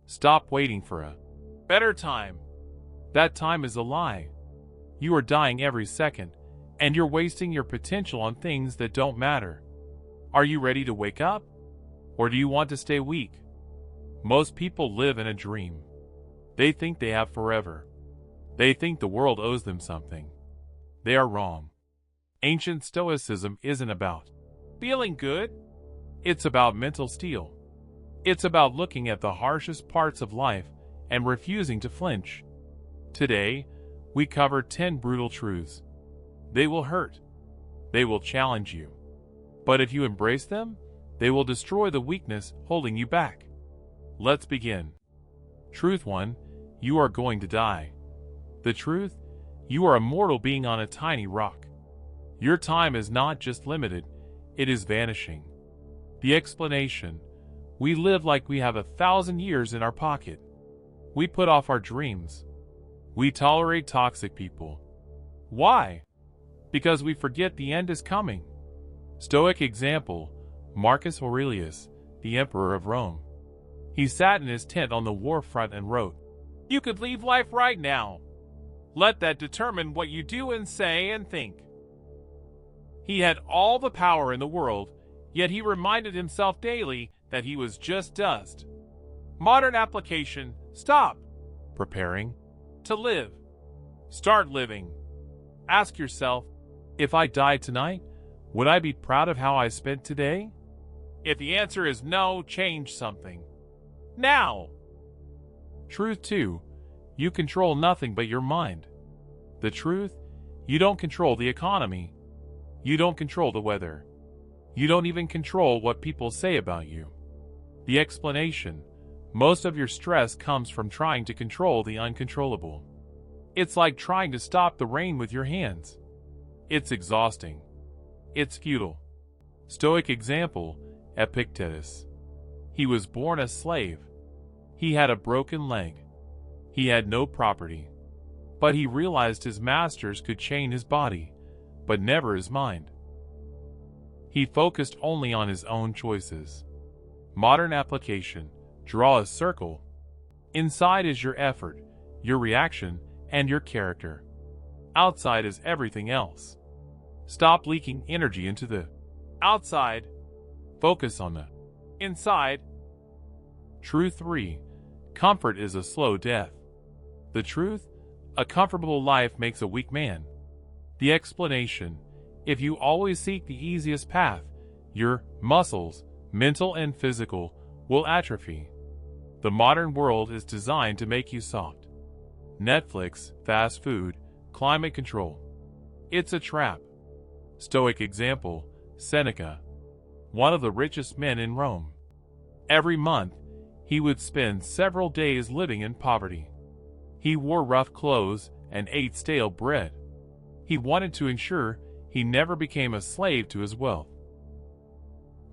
Stop waiting for a better time. That time is a lie. You are dying every second, and you're wasting your potential on things that don't matter. Are you ready to wake up? Or do you want to stay weak? Most people live in a dream. They think they have forever. They think the world owes them something. They are wrong. Ancient Stoicism isn't about feeling good. It's about mental steel. It's about looking at the harshest parts of life and refusing to flinch. Today, we cover 10 brutal truths. They will hurt. They will challenge you. But if you embrace them, they will destroy the weakness holding you back. Let's begin. Truth 1. You are going to die. The truth: you are a mortal being on a tiny rock. Your time is not just limited, it is vanishing. The explanation: we live like we have 1,000 years in our pocket. We put off our dreams. We tolerate toxic people. Why? Because we forget the end is coming. Stoic example: Marcus Aurelius, the emperor of Rome. He sat in his tent on the war front and wrote, "You could leave life right now. Let that determine what you do and say and think." He had all the power in the world, yet he reminded himself daily that he was just dust. Modern application: stop preparing to live. Start living. Ask yourself, if I died tonight, would I be proud of how I spent today? If the answer is no, change something now. Truth 2. You control nothing but your mind. The truth: you don't control the economy. You don't control the weather. You don't even control what people say about you. The explanation: most of your stress comes from trying to control the uncontrollable. It's like trying to stop the rain with your hands. It's exhausting. It's futile. Stoic example: Epictetus. He was born a slave. He had a broken leg. He had no property. But he realized his masters could chain his body, but never his mind. He focused only on his own choices. Modern application: draw a circle. Inside is your effort, your reaction, and your character. Outside is everything else. Stop leaking energy into the outside. Focus on the inside. Truth 3. Comfort is a slow death. The truth: a comfortable life makes a weak man. The explanation: if you always seek the easiest path, your muscles, mental and physical, will atrophy. The modern world is designed to make you soft. Netflix, fast food, climate control. It's a trap. Stoic example: Seneca, one of the richest men in Rome. Every month, he would spend several days living in poverty. He wore rough clothes and ate stale bread. He wanted to ensure he never became a slave to his wealth.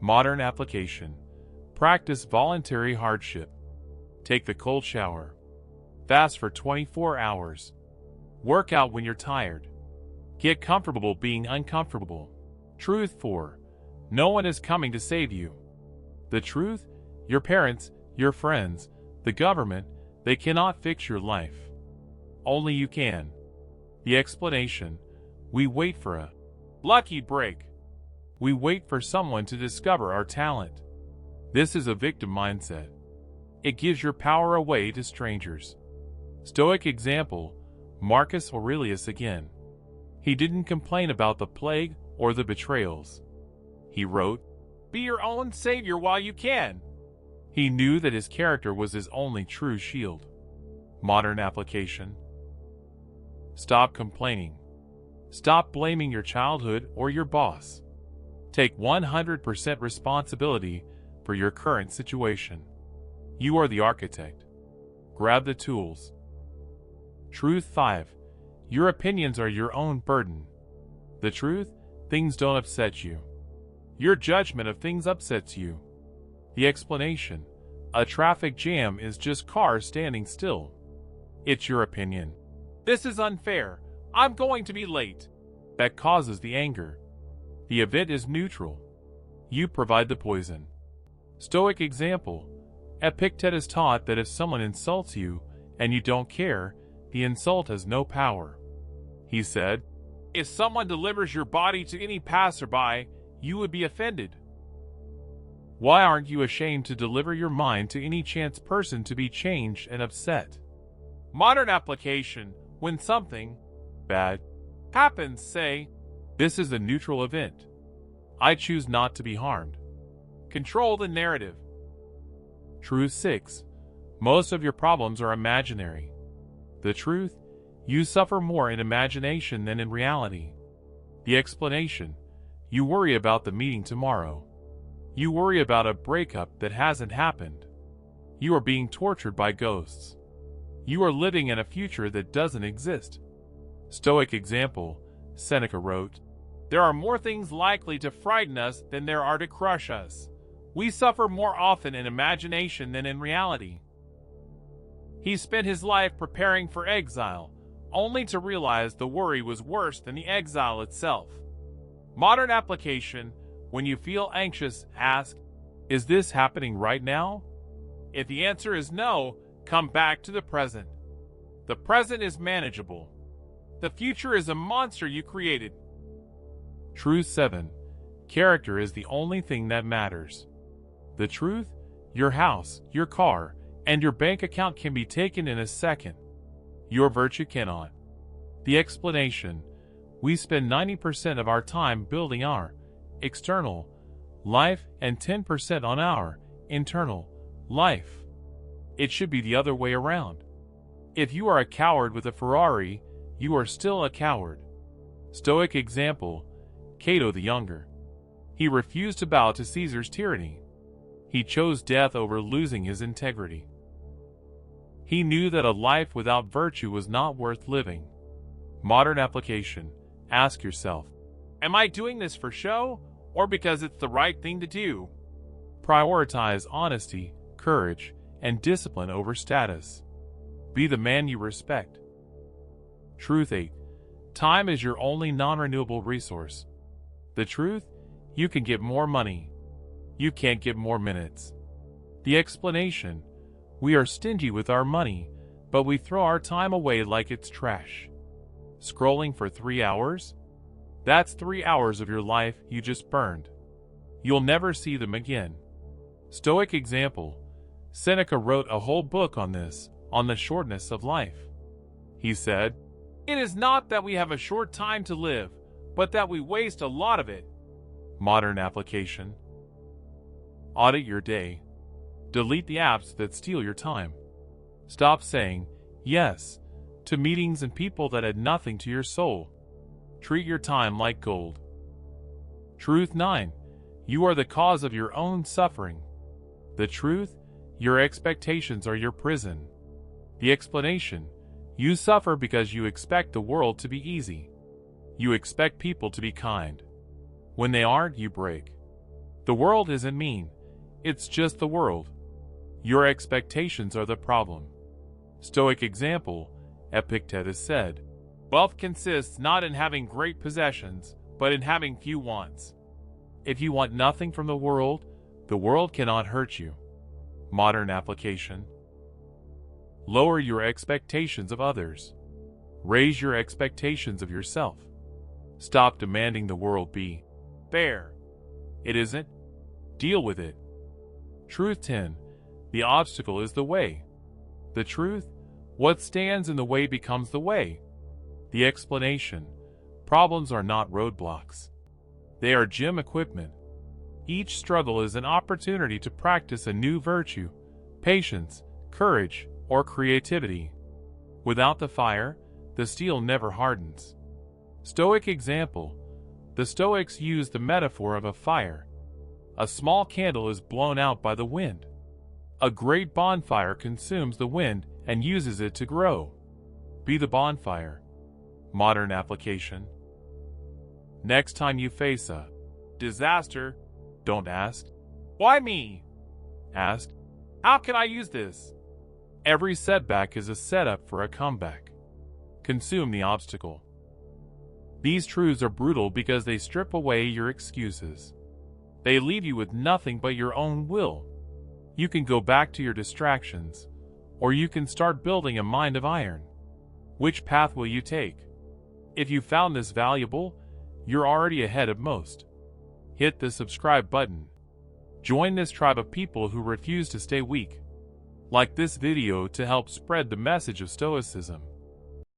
Modern application: practice voluntary hardship. Take the cold shower. Fast for 24 hours. Work out when you're tired. Get comfortable being uncomfortable. Truth 4. No one is coming to save you. The truth: your parents, your friends, the government, they cannot fix your life. Only you can. The explanation: we wait for a lucky break. We wait for someone to discover our talent. This is a victim mindset. It gives your power away to strangers. Stoic example: Marcus Aurelius again. He didn't complain about the plague or the betrayals. He wrote, "Be your own savior while you can." He knew that his character was his only true shield. Modern application: stop complaining. Stop blaming your childhood or your boss. Take 100% responsibility for your current situation. You are the architect. Grab the tools. Truth 5. Your opinions are your own burden. The truth: things don't upset you. Your judgment of things upsets you. The explanation: a traffic jam is just cars standing still. It's your opinion. This is unfair. I'm going to be late. That causes the anger. The event is neutral. You provide the poison. Stoic example: Epictetus taught that if someone insults you and you don't care, the insult has no power. He said, "If someone delivers your body to any passerby, you would be offended. Why aren't you ashamed to deliver your mind to any chance person to be changed and upset?" Modern application: when something bad happens, say, "This is a neutral event. I choose not to be harmed." Control the narrative. Truth 6. Most of your problems are imaginary. The truth: you suffer more in imagination than in reality. The explanation: you worry about the meeting tomorrow. You worry about a breakup that hasn't happened. You are being tortured by ghosts. You are living in a future that doesn't exist. Stoic example: Seneca wrote, "There are more things likely to frighten us than there are to crush us. We suffer more often in imagination than in reality." He spent his life preparing for exile, only to realize the worry was worse than the exile itself. Modern application: when you feel anxious, ask, "Is this happening right now?" If the answer is no, come back to the present. The present is manageable. The future is a monster you created. Truth 7. Character is the only thing that matters. The truth: your house, your car, and your bank account can be taken in a second. Your virtue cannot. The explanation: we spend 90% of our time building our external life and 10% on our internal life. It should be the other way around. If you are a coward with a Ferrari, you are still a coward. Stoic example: Cato the Younger. He refused to bow to Caesar's tyranny. He chose death over losing his integrity. He knew that a life without virtue was not worth living. Modern application: ask yourself, am I doing this for show or because it's the right thing to do? Prioritize honesty, courage, and discipline over status. Be the man you respect. Truth 8. Time is your only non-renewable resource. The truth: you can get more money. You can't get more minutes. The explanation: we are stingy with our money, but we throw our time away like it's trash. Scrolling for 3 hours? That's 3 hours of your life you just burned. You'll never see them again. Stoic example: Seneca wrote a whole book on this, on the shortness of life. He said, "It is not that we have a short time to live, but that we waste a lot of it." Modern application: audit your day. Delete the apps that steal your time. Stop saying yes to meetings and people that add nothing to your soul. Treat your time like gold. Truth 9. You are the cause of your own suffering. The truth: your expectations are your prison. The explanation: you suffer because you expect the world to be easy. You expect people to be kind. When they aren't, you break. The world isn't mean. It's just the world. Your expectations are the problem. Stoic example: Epictetus said, "Wealth consists not in having great possessions, but in having few wants." If you want nothing from the world cannot hurt you. Modern application: lower your expectations of others. Raise your expectations of yourself. Stop demanding the world be fair. It isn't. Deal with it. Truth 10. The obstacle is the way. The truth: what stands in the way becomes the way. The explanation: problems are not roadblocks. They are gym equipment. Each struggle is an opportunity to practice a new virtue, patience, courage, or creativity. Without the fire, the steel never hardens. Stoic example: the Stoics used the metaphor of a fire. A small candle is blown out by the wind. A great bonfire consumes the wind and uses it to grow. Be the bonfire. Modern application: next time you face a disaster, don't ask, "Why me?" Ask, "How can I use this?" Every setback is a setup for a comeback. Consume the obstacle. These truths are brutal because they strip away your excuses. They leave you with nothing but your own will. You can go back to your distractions, or you can start building a mind of iron. Which path will you take? If you found this valuable, you're already ahead of most. Hit the subscribe button. Join this tribe of people who refuse to stay weak. Like this video to help spread the message of Stoicism.